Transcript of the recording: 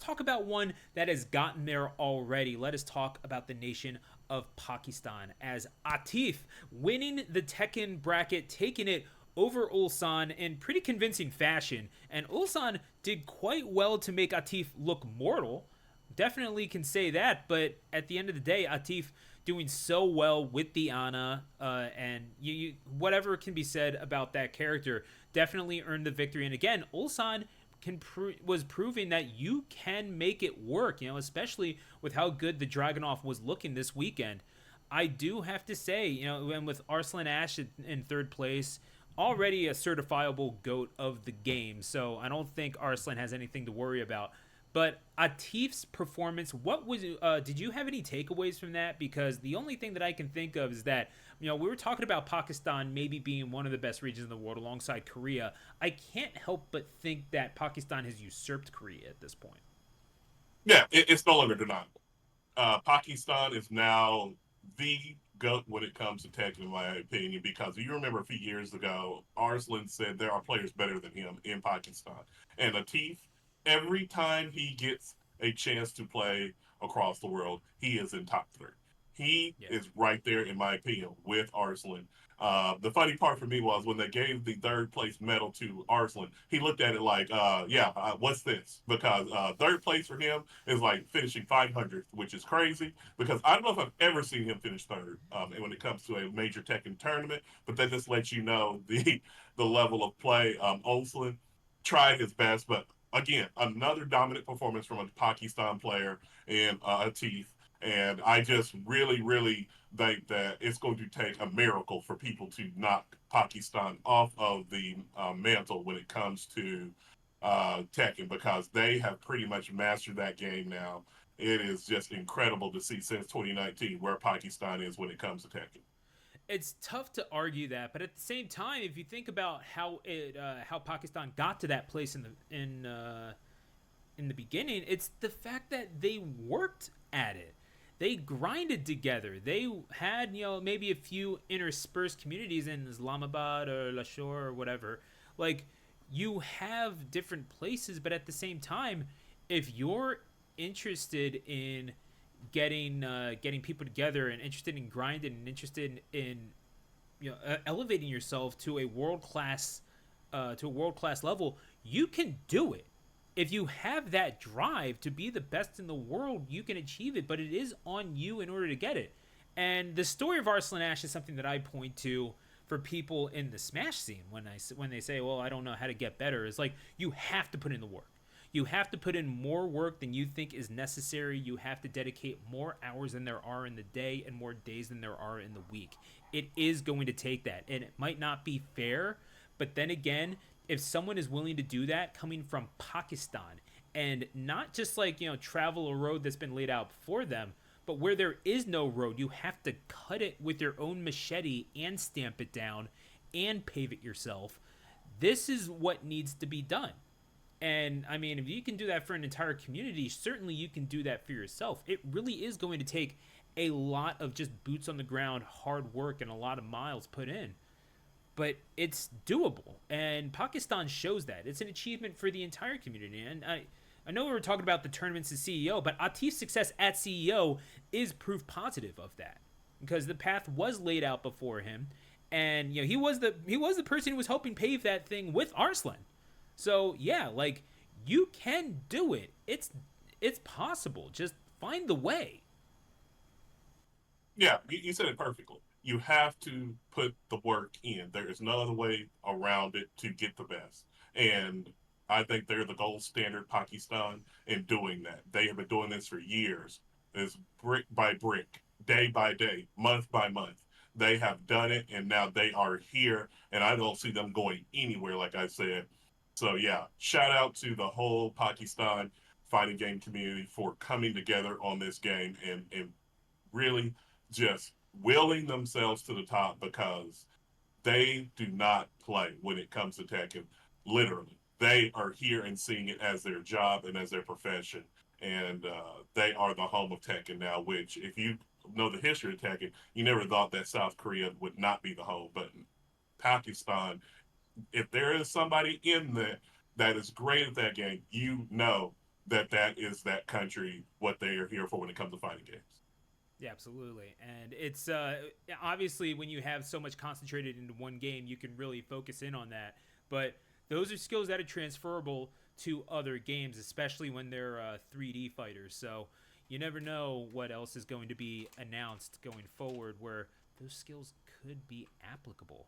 talk about one that has gotten there already. Let us talk about the nation of Pakistan as Atif winning the Tekken bracket, taking it over Ulsan in pretty convincing fashion. And Ulsan did quite well to make Atif look mortal. Definitely can say that, but at the end of the day, Atif doing so well with the Ana, and whatever can be said about that character definitely earned the victory. And again, Ulsan was proving that you can make it work. Especially with how good the Dragunov was looking this weekend. I do have to say, and with Arslan Ash in third place, already a certifiable GOAT of the game. So I don't think Arslan has anything to worry about. But Atif's performance, what was? Did you have any takeaways from that? Because the only thing that I can think of is that we were talking about Pakistan maybe being one of the best regions in the world alongside Korea. I can't help but think that Pakistan has usurped Korea at this point. Yeah, it's no longer deniable. Pakistan is now the GOAT when it comes to Tekken, in my opinion, because you remember a few years ago, Arslan said there are players better than him in Pakistan. And Atif, every time he gets a chance to play across the world, he is in top three. He Yeah. is right there, in my opinion, with Arslan. The funny part for me was when they gave the third place medal to Arslan, he looked at it like, yeah, what's this? Because third place for him is like finishing 500th, which is crazy because I don't know if I've ever seen him finish third when it comes to a major Tekken tournament. But that just lets you know the level of play. Olsen tried his best, but again, another dominant performance from a Pakistan player in Atif. And I just really, really think that it's going to take a miracle for people to knock Pakistan off of the mantle when it comes to Tekken because they have pretty much mastered that game now. It is just incredible to see since 2019 where Pakistan is when it comes to Tekken. It's tough to argue that, but at the same time, if you think about how Pakistan got to that place in the beginning, it's the fact that they worked at it. They grinded together. They had, maybe a few interspersed communities in Islamabad or Lahore or whatever. Like, you have different places, but at the same time, if you're interested in getting people together and interested in grinding and interested in elevating yourself to a world class level, you can do it. If you have that drive to be the best in the world, you can achieve it, but it is on you in order to get it. And the story of Arslan Ash is something that I point to for people in the Smash scene when they say, "Well, I don't know how to get better." It's like you have to put in the work. You have to put in more work than you think is necessary. You have to dedicate more hours than there are in the day and more days than there are in the week. It is going to take that, and it might not be fair, but then again, if someone is willing to do that coming from Pakistan and not just like, travel a road that's been laid out for them, but where there is no road, you have to cut it with your own machete and stamp it down and pave it yourself. This is what needs to be done. And I mean, if you can do that for an entire community, certainly you can do that for yourself. It really is going to take a lot of just boots on the ground, hard work, and a lot of miles put in. But it's doable, and Pakistan shows that. It's an achievement for the entire community. And I know we were talking about the tournaments as CEO, but Atif's success at CEO is proof positive of that because the path was laid out before him, and he was the person who was helping pave that thing with Arslan. So yeah, like you can do it. It's possible. Just find the way. Yeah, you said it perfectly. You have to put the work in. There is no other way around it to get the best. And I think they're the gold standard Pakistan in doing that. They have been doing this for years. It's brick by brick, day by day, month by month. They have done it and now they are here and I don't see them going anywhere like I said. So yeah, shout out to the whole Pakistan fighting game community for coming together on this game and really just willing themselves to the top because they do not play when it comes to Tekken. Literally, they are here and seeing it as their job and as their profession. And they are the home of Tekken now, which, if you know the history of Tekken, you never thought that South Korea would not be the home. But Pakistan, if there is somebody in there that is great at that game, you know that is that country what they are here for when it comes to fighting games. Yeah, absolutely. And it's obviously when you have so much concentrated into one game, you can really focus in on that. But those are skills that are transferable to other games, especially when they're 3D fighters. So you never know what else is going to be announced going forward where those skills could be applicable.